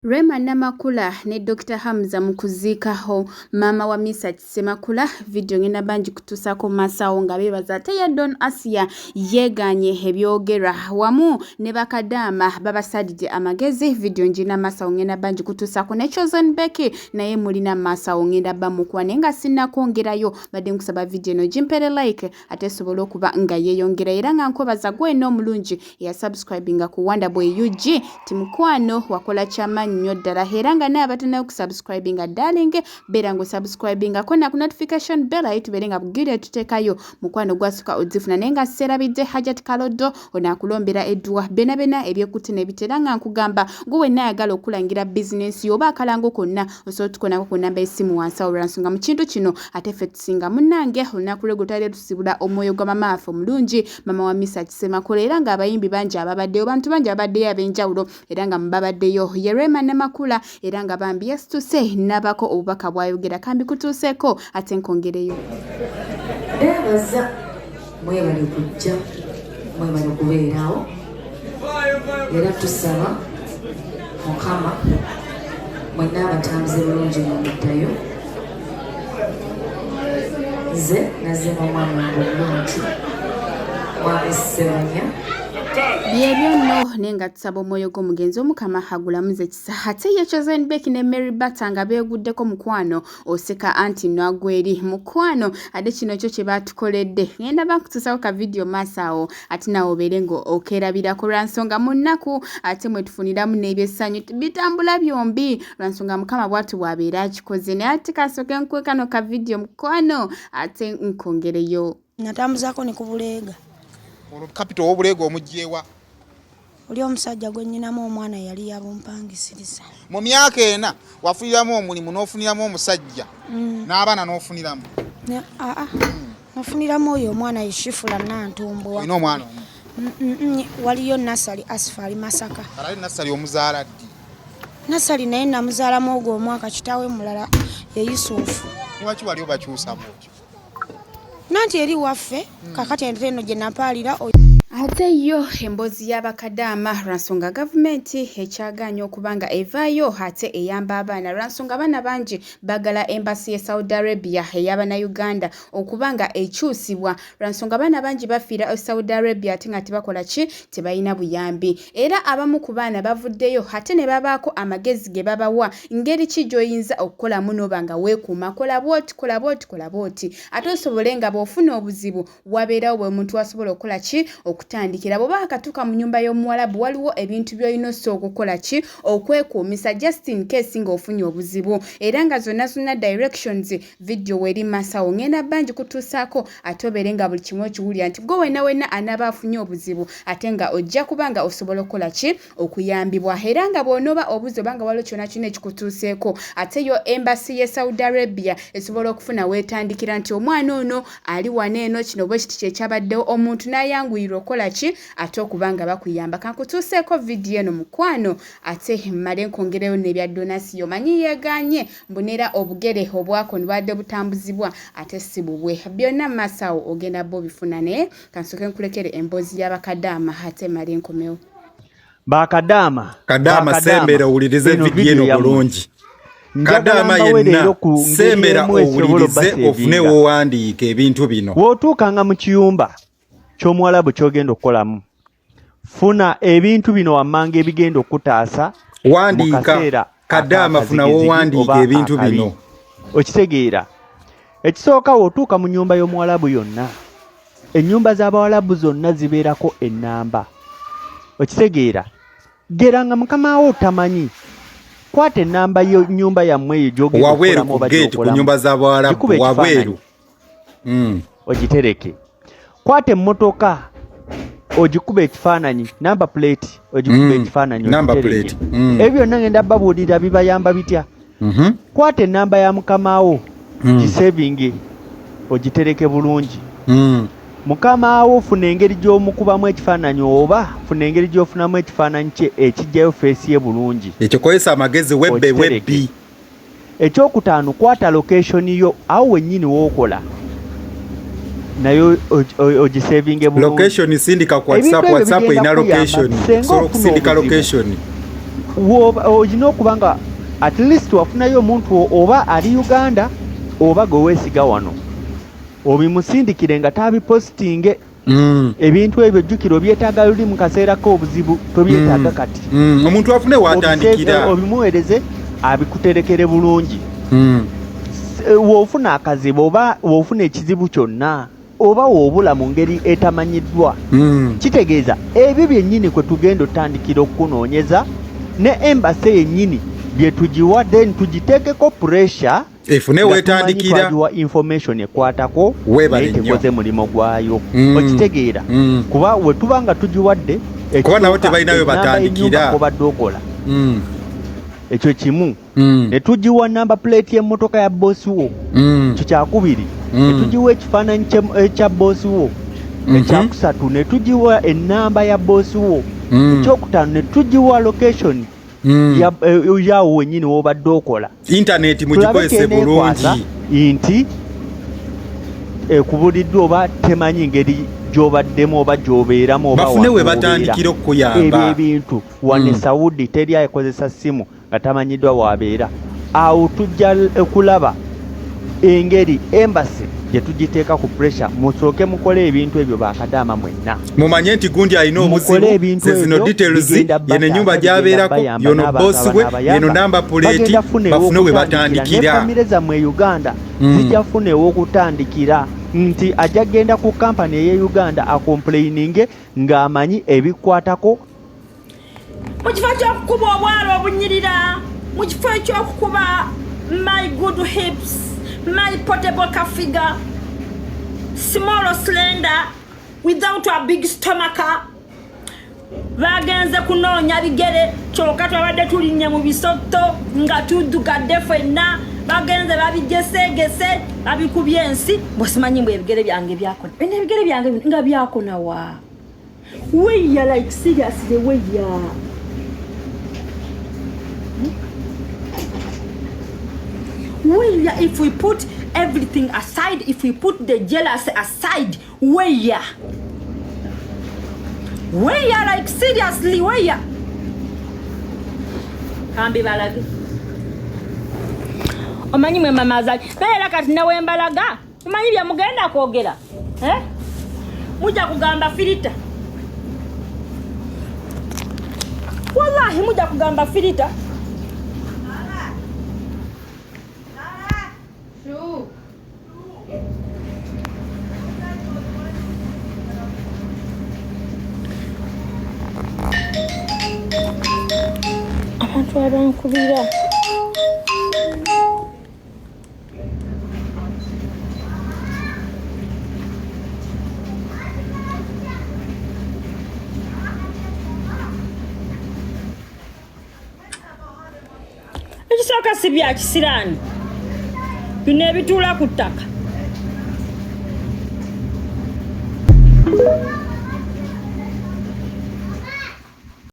Rema Namakula ne Dr. Hamza Mukuziika ho maama wa Misa Semakula video ngena banji kutusako masawo nga bebaza ate ya Don Asia yeganye ebyogera wamu ne bakadama babasadide amagezi video njina masawo ngena banji kutusako ne chosenbecky naye mulina masawo ngenda bamukwane nga sinna kwongerayo badde nkusaba video no jimpere like ate sobola okuba nga yeyongera era nga nkobaza gwe no mulungi ya subscribinga ku Wonderboy UG timukwano wakola chama nnyo ddala era nga naye abatana okusubscribinga darling bera ngo subscribinga kona ku notification bell ayitubere nga bugire tutekayo mukwano gwasuka odzifuna nenga serabidde hajat kalodo onakulombera edwa bena ebyekuti nebitera nga nkugamba gwe nayagala okulangira business yoba akalango konna osotukona ku namba esimu wansa olwansonga mu kintu kino ate ffe tusinga munnange onakulegotale tusibula omwoyo gwa mama afu mulungi mama wa Misa Semakula era nga abayimbi bangi ababaddeyo bantu bangi ababaddeyo ab'enjawulo era nga mbabaddeyo ye Rema Namakula era nga bambi yasituse nabako obubaka bwayogera kambi kutuuseko ate nkongereyo ebaza mwebale kujja mwebale kubeerawo era tusaba Mukama mwenna abatambuze bulungi mumuddayo nze nazema omwana wange omulungi mwami Semanya byebyo no nenga tusaba omwoyo gw'omugenzi omukama hagulamuze kisa ate ye chosenbecky ne Mary Batanga beeguddeko mukwano oseka anti nagweri mukwano ade kino kyo kye batukoledde ngenda bakutusako ka video masawo ate nawo berengo okerabirako lwansonga mu nnaku ate mwe tufuniramu n'ebyessanyu bitambula byombi lwansonga mukama bwatu bwabeera akikoze naye ate kasooke nkwekano ka video mukwano ate nkongereyo natambuzako ne kubulega Capital obulega omujjewa oli omusajja gwe nnyinamu omwana yali yabumpangisiriza mu myaka ena wafuniramu omulimu n'ofuniramu omusajja n'abaana n'ofuniramu nofuniramu oyo omwana yeshifula nantumbuwa ino omwana waliyo nasali asfali Masaka alali nasali omuzaala ddi nasali naye namuzaalamu ogwo omwaka kitaawe mulala ye Yusufu niwaki wali obakyusa bwotyo nanti eri waffe kakati eno gye napaalira ate yo embozi y'abakadama lwansonga gavumenti ekyaganya okubanga evaayo ate eyamba abaana lwansonga abaana bangi bagala embassy ya Saudi Arabia ey'abana Uganda okubanga ekyusibwa lwansonga abaana bangi bafiira Saudi Arabia ate nga tebakola ki tebalina buyambi era abamu ku baana bavuddeyo ate ne babaako amagezi ge babawa ngeri ki gy'oyinza okukolamu n'oba nga weekuuma kola bwoti ate osobole nga bw'ofuna obuzibu wabeerawo bwe muntu asobola okukola ki okutandikira bwoba akatuuka mu nyumba y'omuwalabu waliwo ebintu by'olina okukola ki okwekuumisa just in case ng'ofunye obuzibu era nga zonna directions video weri masawo ngenda bangi kutuusaako ate obeere nga buli kimu okiwulira nti gwe wenna anaaba afunye obuzibu ate nga ojja kubanga osobola okukola ki okuyambibwa era nga bw'onooba obuzi obanga waliwo kyonna kyonna ekikutuuseeko ate yo embassy ye Saudi Arabia esobola okufuna weetandikira nti omwana ono ali wano eno kino bwe kiti kyekyabaddewo omuntu n'ayanguyirwa okola ki ate okubanga bakuyamba kankutuuseeko vidiyo eno mukwano ate mmale nkongereyo n'ebya donasiyo manyi yeeganye mbonera obugere obwako nibwadde butambuzibwa ate si bubwe byonna masawo ogenda bo bifuna naye kansooke nkulekere emboozi y'abakadama ate mmale nkomewo bakadama sembera owulirize vidiyo eno bulungi kadama yenna sembera owulirize ofune wowandiika ebintu bino wootuukanga mu kiyumba ky'omuwalabu ky'ogenda okukolamu funa ebintu bino wammanga ebigenda okutaasa wandiika kadama funa wowandiika ebintu bino okitegeera ekisooka wootuuka mu nnyumba y'omuwalabu yonna ennyumba z'abawalabu zonna zibeerako ennamba okitegeera geranga mukama wo tamanyi kwata ennamba y'ennyumba yammwe eyo gy'ogenda okukolamu oba ku nnyumba z'abawalabu wabweru ogitereke kwata emmotoka ogikuba ekifaananyi number plate ogikuba ekifaananyi ogitereke ebyo byonna ngenda babuulira bibayamba bitya kwata ennamba ya mukamawo gisevinge ogitereke bulungi mukamawo funa engeri gy'omukubamu ekifaananyi oba funa engeri gy'ofunamu ekifaananyi kye ekijjayo feesi ye bulungi ekyokozesa amagezi webbi ekyokutaano kwata location yo awo wennyini wookola nayo ogisevinge bulungi location sindika ku WhatsApp ina location so sindika location olina okuba nga at least wafunayo omuntu oba ali Uganda oba gwe weesiga wano obimusindikire nga tabipositinge. Ebintu ebyo jjukiro byetaaga luli mu kaseera k'obuzibu tobyetaaga kati. Omuntu afune watandikira obimuweereze abikuterekere bulungi. Woofuna akazibu oba woofuna ekizibu kyonna oba woobula mu ngeri etamanyiddwa kitegeeza ebyo byennyini kwe tugenda otandikira okunoonyeza ne embasi yennyini bye tugiwadde tugiteekeko pressure efune weetandikira twagiwa information ekwatako naye tekoze mulimo gwayo okitegeera kuba we tuba nga tugiwadde kuba nabo tebalinayo batandikira obadde okola ekyo kimu ne tugiwa namba plate y'emmotoka ya boosi wo ekyo kyakubiri ne tugiwa ekifaananyi ekya boosi wo ekyakusatu ne tugiwa ennamba ya boosi wo ekyokutaano ne tugiwa location yawo wennyini w'obadde okola intaneti mugikozese bulungi nti ekubuliddwa oba temanyi ngeri gy'obaddemu oba gy'obeeramu oba bafune we batandikira okukuyamba ebyo ebintu wane Saudi teri ayekozesa ssimu nga tamanyiddwa waabeera awo tujja kulaba engeri embasi gye tugiteeka ku pressure musooke mukole ebintu ebyo bakadaama mwenna mumanye nti gundi alina obuzibu ze zino details yeno ennyumba gy'abeerako yono boosi we yeno namba puleeti bafune we batandikira famire zammwe Uganda zijjafuna ew'okutandikira nti ajja genda ku kampani ey'e Uganda akomplaininge ng'amanyi ebikwatako mu kifo ky'okukuba obwalo obunyirira mu kifo eky'okukuba my good hips my portable car figure small or slender without a big stomach bagenze kunoonya bigere kyokka twabadde tulinnya mu bisoto nga tuddugadde ffenna bagenze babigesegese babikubye ensi bosimanyi mbwe ebigere byange byakona ene ebigere byange nga byakona wa weya like seriously weya where if we put everything aside, if we put the jealousy aside, where like seriously where kambi balage omanyi mwe mama azali naye kati nawe mbalaga omanyi bya mugenda kwogera mujja kugamba filita wallahi mujja kugamba filita abantu abankubira ekisooka si bya kisiraani bino ebituula ku ttaka